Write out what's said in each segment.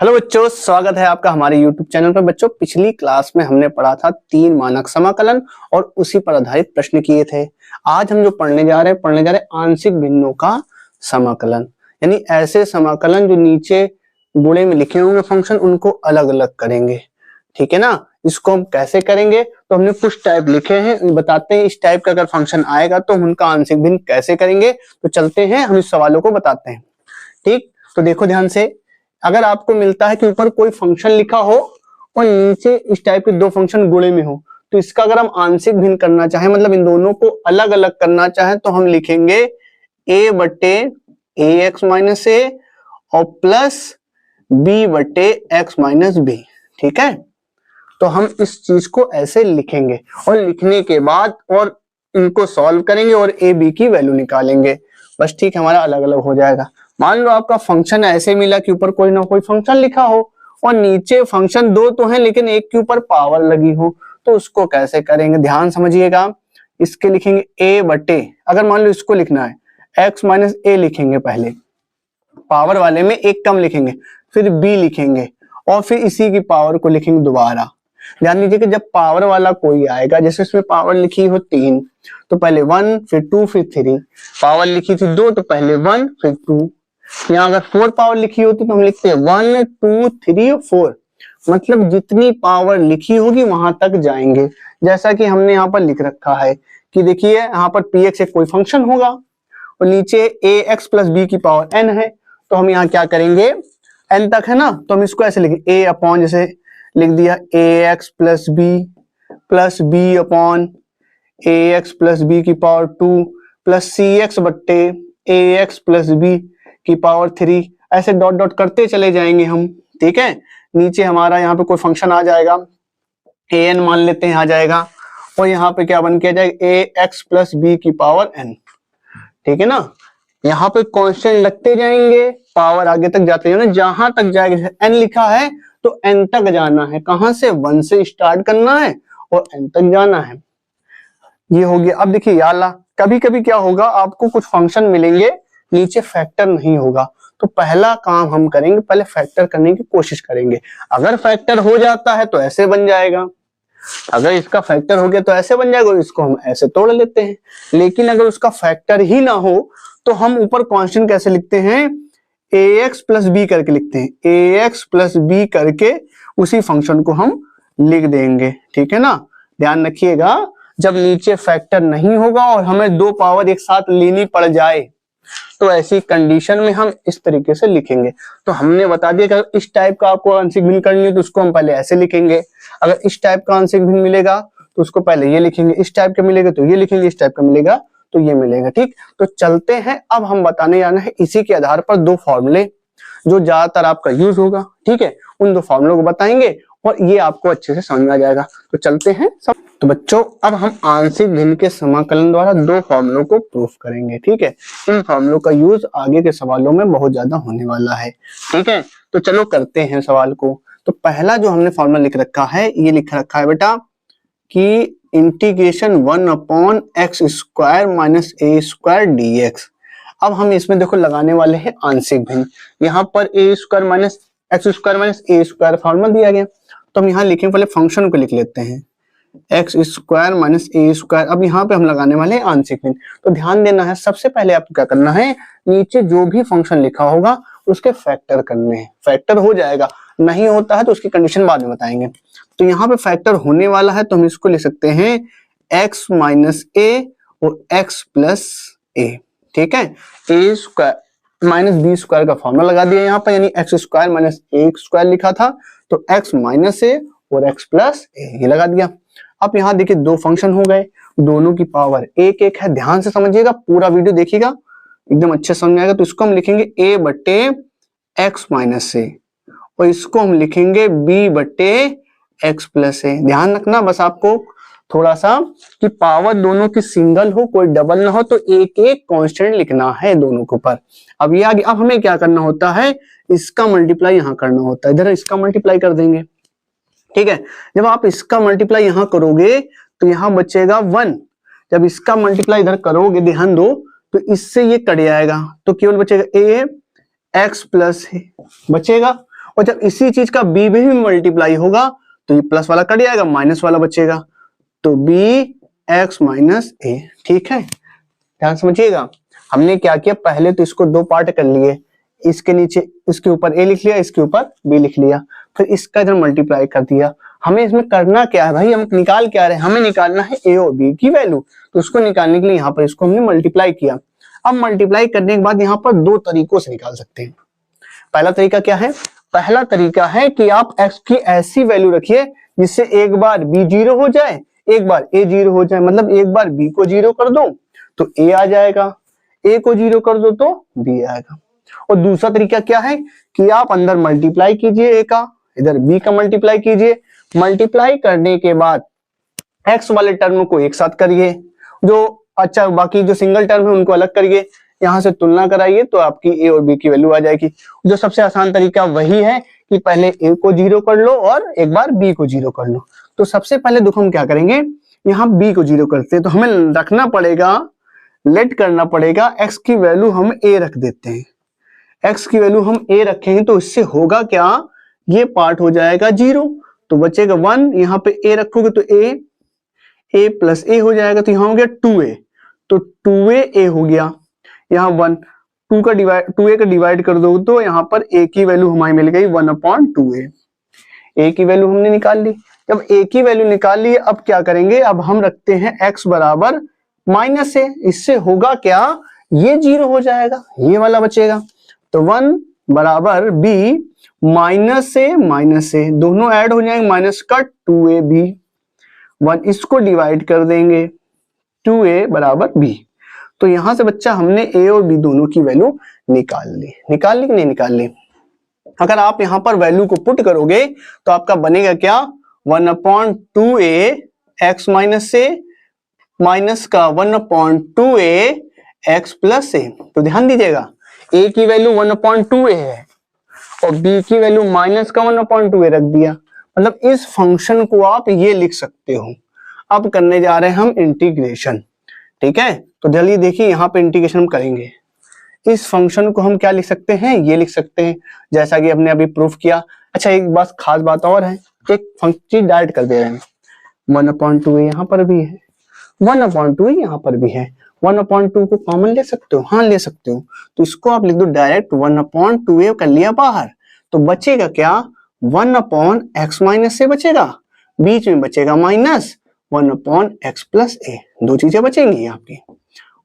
Hello बच्चों, स्वागत है आपका हमारे YouTube चैनल पर। बच्चों, पिछली क्लास में हमने पढ़ा था 3 मानक समाकलन और उसी पर आधारित प्रश्न किए थे। आज हम जो पढ़ने जा रहे हैं आंशिक भिन्नों का समाकलन, यानी ऐसे समाकलन जो नीचे गुणे में लिखे होंगे फंक्शन, उनको अलग अलग करेंगे। ठीक है ना। इसको हम कैसे करेंगे, तो हमने कुछ टाइप लिखे हैं, बताते हैं इस टाइप का अगर फंक्शन आएगा तो उनका आंशिक भिन्न कैसे करेंगे। तो चलते हैं, हम इस सवालों को बताते हैं। ठीक, तो देखो ध्यान से। अगर आपको मिलता है कि ऊपर कोई फंक्शन लिखा हो और नीचे इस टाइप के दो फंक्शन गुणे में हो, तो इसका अगर हम आंशिक भिन्न करना चाहें, मतलब इन दोनों को अलग अलग करना चाहें, तो हम लिखेंगे a बटे ए एक्स माइनस ए और प्लस b बटे एक्स माइनस बी। ठीक है, तो हम इस चीज को ऐसे लिखेंगे और लिखने के बाद और इनको सॉल्व करेंगे और a b की वैल्यू निकालेंगे। बस ठीक, हमारा अलग अलग हो जाएगा। मान लो आपका फंक्शन ऐसे मिला कि ऊपर कोई ना कोई फंक्शन लिखा हो और नीचे फंक्शन दो तो हैं लेकिन एक के ऊपर पावर लगी हो, तो उसको कैसे करेंगे, ध्यान समझिएगा। इसके लिखेंगे a बटे, अगर मान लो इसको लिखना है x माइनस ए लिखेंगे, पहले पावर वाले में एक कम लिखेंगे, फिर b लिखेंगे और फिर इसी की पावर को लिखेंगे दोबारा। ध्यान दीजिए कि जब पावर वाला कोई आएगा, जैसे इसमें पावर लिखी हो 3, तो पहले 1 फिर 2 फिर 3। पावर लिखी थी 2, तो पहले 1 फिर 2। यहाँ अगर 4 पावर लिखी होती तो हम लिखते हैं 1 2 3 4, मतलब जितनी पावर लिखी होगी वहां तक जाएंगे। जैसा कि हमने यहाँ पर लिख रखा है कि देखिए यहाँ पर px एक कोई फंक्शन होगा और नीचे ax प्लस बी की पावर n है, तो हम यहाँ क्या करेंगे, n तक है ना, तो हम इसको ऐसे लिखेंगे a अपॉन, जैसे लिख दिया ax plus B upon ax plus B की पावर 2 प्लस cx बट्टे ax प्लस बी की पावर 3, ऐसे डॉट डॉट करते चले जाएंगे हम। ठीक है, नीचे हमारा यहाँ पे कोई फंक्शन आ जाएगा, an मान लेते हैं आ जाएगा, और यहाँ पे क्या बन के आ जाएगा ax प्लस बी की पावर n। ठीक है ना, यहाँ पे कांस्टेंट लगते जाएंगे, पावर आगे तक जाते जाना, जहां तक जाएगा। जैसे n लिखा है तो n तक जाना है, कहां से, 1 से स्टार्ट करना है और n तक जाना है। ये हो गया। अब देखिए यार, कभी कभी क्या होगा, आपको कुछ फंक्शन मिलेंगे नीचे फैक्टर नहीं होगा, तो पहला काम हम करेंगे, पहले फैक्टर करने की कोशिश करेंगे। अगर फैक्टर हो जाता है तो ऐसे बन जाएगा, अगर इसका फैक्टर हो गया तो ऐसे बन जाएगा, इसको हम ऐसे तोड़ लेते हैं। लेकिन अगर उसका फैक्टर ही ना हो तो हम ऊपर कांस्टेंट कैसे लिखते हैं, ax प्लस बी करके लिखते हैं, ax प्लस बी करके उसी फंक्शन को हम लिख देंगे। ठीक है ना, ध्यान रखिएगा, जब नीचे फैक्टर नहीं होगा और हमें दो पावर एक साथ लेनी पड़ जाए, तो ऐसी कंडीशन में हम इस तरीके से लिखेंगे। तो हमने बता दिया कि अगर इस टाइप का आपको आंशिक भिन्न करनी है तो उसको हम पहले ऐसे लिखेंगे, अगर इस टाइप का आंशिक भिन्न मिलेगा तो उसको पहले ये लिखेंगे, इस टाइप का मिलेगा तो ये लिखेंगे, इस टाइप का मिलेगा तो ये मिलेगा। ठीक, तो चलते हैं, अब हम बताने जाना है इसी के आधार पर दो फॉर्मूले जो ज्यादातर आपका यूज होगा। ठीक है, उन दो फॉर्मूलों को बताएंगे और ये आपको अच्छे से समझ में आ जाएगा। तो चलते हैं सब। तो बच्चों, अब हम आंशिक भिन्न के समाकलन द्वारा दो फॉर्मूलों को प्रूफ करेंगे। ठीक है, इन फॉर्मूलों का यूज आगे के सवालों में बहुत ज्यादा होने वाला है। ठीक है, तो चलो करते हैं सवाल को। तो पहला जो हमने फॉर्मूला लिख रखा है, ये लिख रखा है बेटा कि integration 1 upon x square minus a square d x. अब हम इसमें देखो लगाने वाले हैं आंशिक भिन्न। यहाँ पर a square minus x square minus a square formula दिया गया, तो हम यहाँ लिखेंगे, पहले फंक्शन को लिख लेते हैं x square minus a square. अब यहाँ पे हम लगाने वाले हैं आंशिक भिन्न। तो ध्यान देना है, सबसे पहले आपको क्या करना है, नीचे जो भी फंक्शन लिखा होगा उसके फैक्टर करने हैं। फैक्टर हो जाएगा, नहीं होता है तो उसकी कंडीशन बाद में बताएंगे। तो यहाँ पे फैक्टर होने वाला है, तो हम इसको लिख सकते हैं एक्स माइनस ए और एक्स प्लस ए। ठीक है, ए स्क्वायर माइनस बी स्क्वायर का फॉर्मूला लगा दिया यहाँ पर, यानी x square minus a square लिखा था, तो एक्स माइनस ए और एक्स प्लस ए ये लगा दिया। अब यहाँ देखिए दो फंक्शन हो गए, दोनों की पावर एक एक है। ध्यान से समझिएगा, पूरा वीडियो देखिएगा, एकदम अच्छे समझ में आएगा। तो इसको हम लिखेंगे a बट्टे एक्स माइनस ए और इसको हम लिखेंगे b बट्टे एक्स प्लस ए। ध्यान रखना बस आपको थोड़ा सा कि पावर दोनों की सिंगल हो, कोई डबल ना हो, तो एक एक कांस्टेंट लिखना है दोनों के ऊपर। अब ये आगे, अब हमें क्या करना होता है, इसका मल्टीप्लाई यहाँ करना होता है, इधर इसका मल्टीप्लाई कर देंगे। ठीक है, जब आप इसका मल्टीप्लाई यहां करोगे तो यहां बचेगा 1, जब इसका मल्टीप्लाई इधर करोगे, ध्यान दो, तो इससे ये कट जाएगा, तो केवल बचेगा ए एक्स प्लस बचेगा और जब इसी चीज का b भी मल्टीप्लाई होगा तो ये प्लस वाला कट जाएगा, माइनस वाला बचेगा, तो b x माइनस a। ठीक है, ध्यान समझिएगा। हमने क्या किया, पहले तो इसको दो पार्ट कर लिए, इसके नीचे इसके ऊपर a लिख लिया, इसके ऊपर b लिख लिया, फिर इसका इधर मल्टीप्लाई कर दिया। हमें इसमें करना क्या है भाई, हम निकाल क्या रहे हैं, हमें निकालना है a और b की वैल्यू, तो उसको निकालने के लिए यहाँ पर इसको हमने मल्टीप्लाई किया। अब मल्टीप्लाई करने के बाद यहाँ पर दो तरीकों से निकाल सकते हैं। पहला तरीका क्या है, पहला तरीका है कि आप x की ऐसी वैल्यू रखिए जिससे एक बार b 0 हो जाए, एक बार a 0 हो जाए, मतलब एक बार b को 0 कर दो तो a आ जाएगा, a को 0 कर दो तो b आएगा। और दूसरा तरीका क्या है कि आप अंदर मल्टीप्लाई कीजिए a का, इधर b का मल्टीप्लाई कीजिए, मल्टीप्लाई करने के बाद x वाले टर्म को एक साथ करिए, जो अच्छा बाकी जो सिंगल टर्म है उनको अलग करिए, यहां से तुलना कराइए तो आपकी a और b की वैल्यू आ जाएगी। जो सबसे आसान तरीका वही है कि पहले a को 0 कर लो और एक बार b को 0 कर लो। तो सबसे पहले देखो हम क्या करेंगे, यहाँ b को 0 करते हैं तो हमें रखना पड़ेगा, लेट करना पड़ेगा, x की वैल्यू हम a रख देते हैं। x की वैल्यू हम a रखेंगे तो इससे होगा क्या, ये पार्ट हो जाएगा 0 तो बचेगा 1, यहाँ पे a रखोगे तो a प्लस a हो जाएगा, तो यहाँ हो गया 2a, तो 2a हो गया, यहाँ 1 2a का डिवाइड कर दो तो यहाँ पर a की वैल्यू हमारी मिल गई 1/2a। a की वैल्यू हमने निकाल ली। जब a की वैल्यू निकाल ली, अब क्या करेंगे, अब हम रखते हैं x बराबर माइनस a, इससे होगा क्या, ये 0 हो जाएगा, ये वाला बचेगा, तो 1 बराबर b माइनस a दोनों ऐड हो जाएंगे, माइनस का 2ab, 1 इसको डिवाइड कर देंगे, 2a बराबर b। तो यहां से बच्चा हमने a और b दोनों की वैल्यू निकाल ली कि नहीं निकाल ली। अगर आप यहां पर वैल्यू को पुट करोगे तो आपका बनेगा क्या, 1/2a x minus a minus का 1/2a x प्लस a। तो ध्यान दीजिएगा, a की वैल्यू 1/2a है और b की वैल्यू माइनस का 1/2a रख दिया, मतलब इस फंक्शन को आप ये लिख सकते हो। अब करने जा रहे हैं हम इंटीग्रेशन, ठीक है, तो जल्दी देखिए यहाँ पे इंटीग्रेशन हम करेंगे। इस फंक्शन को हम क्या लिख सकते हैं, ये लिख सकते हैं, जैसा कि हमने अभी प्रूफ किया। अच्छा एक बात खास बात और है, एक फंक्शन डायरेक्ट कर दे रहे हैं, 1/2 यहाँ पर भी है, 1/2 यहाँ पर भी है, 1/2 को कॉमन ले सकते हो, हाँ ले सकते हो, तो इसको आप लिख दो डायरेक्ट, 1/2 कर लिया बाहर, तो बचेगा क्या, 1/x माइनस ए बचेगा, बीच में बचेगा माइनस 1/x प्लस ए, दो चीजें बचेंगी आपकी,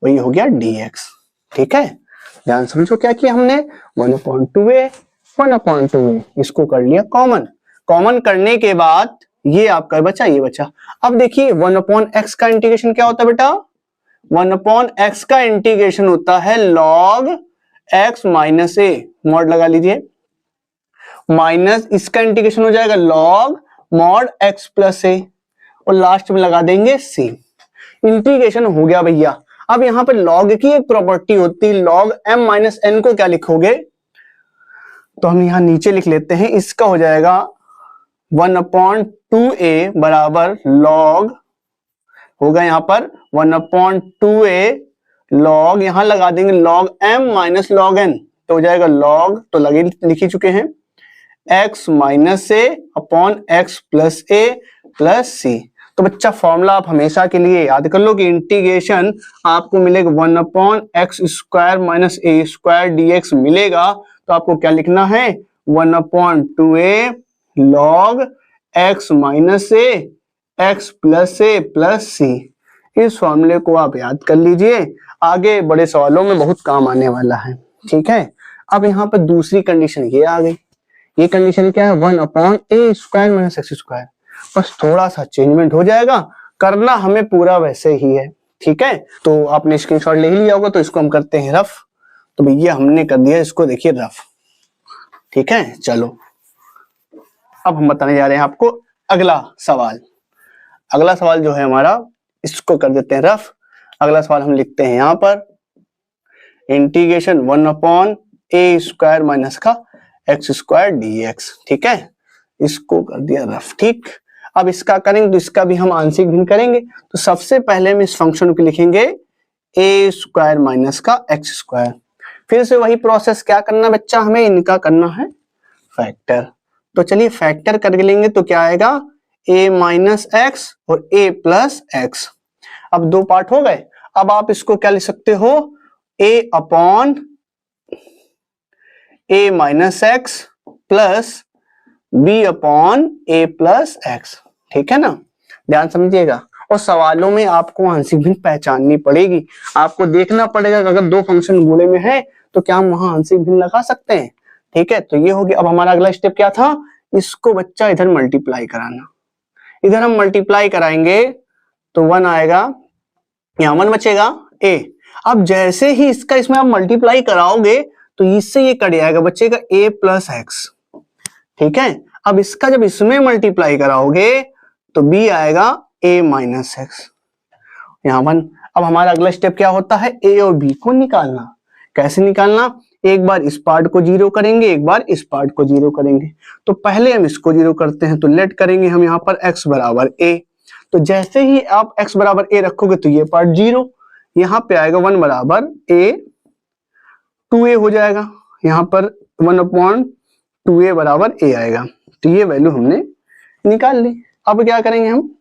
वही हो गया dx। ठीक है, ध्यान समझो क्या किया हमने, 1/2a इसको कर लिया कॉमन, कॉमन करने के बाद ये आपका बचा, ये बचा। अब देखिए 1/x का इंटीग्रेशन क्या होता है बेटा, 1/x का इंटीग्रेशन होता है log x माइनस ए, मॉड लगा लीजिए, माइनस इसका इंटीग्रेशन हो जाएगा log mod x प्लस ए, और लास्ट में लगा देंगे c। इंटीग्रेशन हो गया भैया। अब यहां पर log की एक प्रॉपर्टी होती है, log m माइनस n को क्या लिखोगे, तो हम यहां नीचे लिख लेते हैं, इसका हो जाएगा 1/2a बराबर log, होगा यहां पर 1/2a log, यहां लगा देंगे log m minus log n, तो हो जाएगा log, तो लगे लिख ही चुके हैं, x माइनस ए अपॉन x प्लस ए प्लस सी। तो बच्चा फॉर्मूला आप हमेशा के लिए याद कर लो कि इंटीग्रेशन आपको मिलेगा 1/x square minus a square dx मिलेगा, तो आपको क्या लिखना है, 1/2a log x माइनस ए x प्लस ए प्लस सी। इस फॉर्मूले को आप याद कर लीजिए, आगे बड़े सवालों में बहुत काम आने वाला है। ठीक है, अब यहाँ पर दूसरी कंडीशन ये आ गई, ये कंडीशन क्या है, 1/a square minus x square, बस थोड़ा सा चेंजमेंट हो जाएगा, करना हमें पूरा वैसे ही है। ठीक है, तो आपने स्क्रीनशॉट ले ही लिया होगा, तो इसको हम करते हैं रफ। तो भैया हमने कर दिया इसको, देखिए रफ। ठीक है, चलो अब हम बताने जा रहे हैं आपको अगला सवाल। अगला सवाल जो है हमारा, इसको कर देते हैं रफ। अगला सवाल हम लिखते हैं यहाँ पर, इंटीग्रेशन 1/a स्क्वायर माइनस का एक्स स्क्वायर dx। ठीक है, इसको कर दिया रफ। ठीक, अब इसका करेंगे तो इसका भी हम आंशिक भिन्न करेंगे। तो सबसे पहले हम इस फंक्शन को लिखेंगे a स्क्वायर माइनस का एक्स स्क्वायर। फिर से वही प्रोसेस क्या करना बच्चा, हमें इनका करना है फैक्टर। तो चलिए फैक्टर करके लेंगे तो क्या आएगा, a माइनस एक्स और a प्लस एक्स। अब दो पार्ट हो गए। अब आप इसको क्या लिख सकते हो, a upon a minus x plus b upon a plus x. ठीक है ना, ध्यान समझिएगा। और सवालों में आपको आंशिक भिन्न पहचाननी पड़ेगी, आपको देखना पड़ेगा कि अगर दो फंक्शन गुणे में है तो क्या हम वहां आंशिक भिन्न लगा सकते हैं। ठीक है, तो ये हो गया। अब हमारा अगला स्टेप क्या था, इसको बच्चा इधर मल्टीप्लाई कराना। इधर हम मल्टीप्लाई कराएंगे तो 1 आएगा, यहां 1 बचेगा a। अब जैसे ही इसका इसमें आप मल्टीप्लाई कराओगे तो इससे ये कट जाएगा, बचेगा a प्लस एक्स। ठीक है, अब इसका जब इसमें मल्टीप्लाई कराओगे तो b आएगा a माइनस एक्स, यहाँ 1। अब हमारा अगला स्टेप क्या होता है, a और b को निकालना। कैसे निकालना, एक बार इस पार्ट को जीरो करेंगे, एक बार इस पार्ट को जीरो करेंगे। तो पहले हम इसको जीरो करते हैं, तो लेट करेंगे हम यहाँ पर x बराबर a। तो जैसे ही आप x बराबर a रखोगे तो ये पार्ट जीरो, यहाँ पे आएगा 1 बराबर a 2a हो जाएगा, यहाँ पर 1/2a बराबर a आएगा। तो ये वैल्यू हमने निकाल ली। अब क्या करेंगे, हम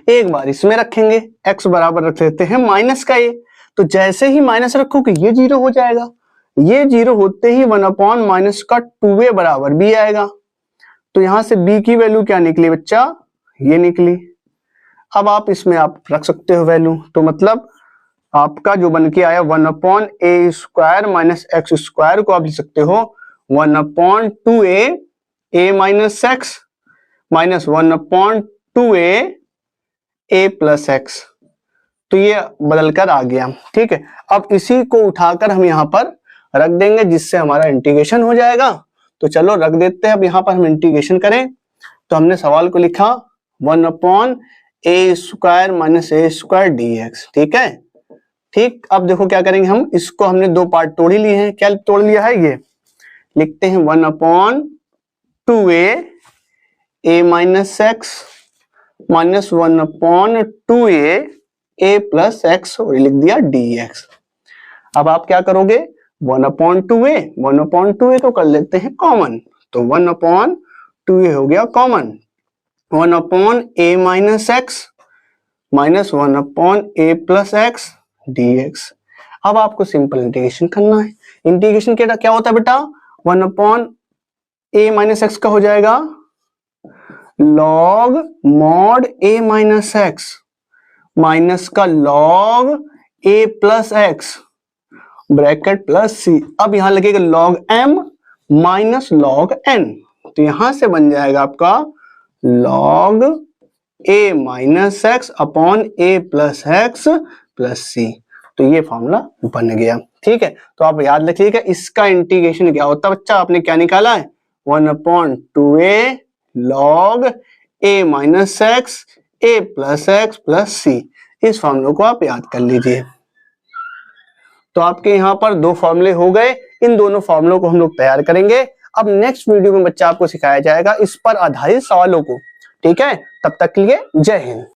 एक बार इसमें रखेंगे, x बराबर रख लेते हैं माइनस का a। तो जैसे ही माइनस रखोगे ये जीरो हो जाएगा, ये जीरो होते ही 1 माइनस का 2a बराबर b आएगा। तो यहां से b की वैल्यू क्या निकली बच्चा, ये निकली। अब आप इसमें आप रख सकते हो वैल्यू, तो मतलब आपका जो बन के आया 1/a square minus x square को आप लिख सकते हो 1/2a a minus x minus 1/2a a plus x. तो ये बदल कर आ गया। ठीक है, अब इसी को उठाकर हम यहाँ पर रख देंगे, जिससे हमारा इंटीग्रेशन हो जाएगा। तो चलो रख देते हैं। अब यहाँ पर हम इंटीग्रेशन करें तो हमने सवाल को लिखा 1/a square minus a square dx। ठीक है, ठीक। अब देखो क्या करेंगे, हम इसको हमने दो पार्ट तोड़ ही लिए हैं। क्या तोड़ लिया है, ये लिखते हैं 1/2a a minus x minus 1/2a a plus x और लिख दिया dx। अब आप क्या करोगे, 1/2a को कर लेते हैं कॉमन, तो 1/2a हो गया common, 1/a minus x minus 1/a plus x dx। अब आपको सिंपल इंटीग्रेशन करना है। इंटीग्रेशन क्या होता है बेटा, 1/a माइनस एक्स का हो जाएगा log mod a minus x minus का log a plus x bracket plus c। अब यहां लगेगा log m minus log n, तो यहां से बन जाएगा आपका log a minus x upon a plus x plus c। तो ये फॉर्मूला बन गया। ठीक है, तो आप याद रखिएगा इसका इंटीग्रेशन क्या होता है बच्चा, आपने क्या निकाला है 1/2a log a minus x a plus x plus c। इस फॉर्मूले को आप याद कर लीजिए। तो आपके यहाँ पर दो फॉर्मूले हो गए, इन दोनों फॉर्मूलों को हम लोग तैयार करेंगे। अब नेक्स्ट वीडियो में बच्चा आपको सिखाया जाएगा इस पर आधारित सवालों को। ठीक है, तब तक के लिए जय हिंद।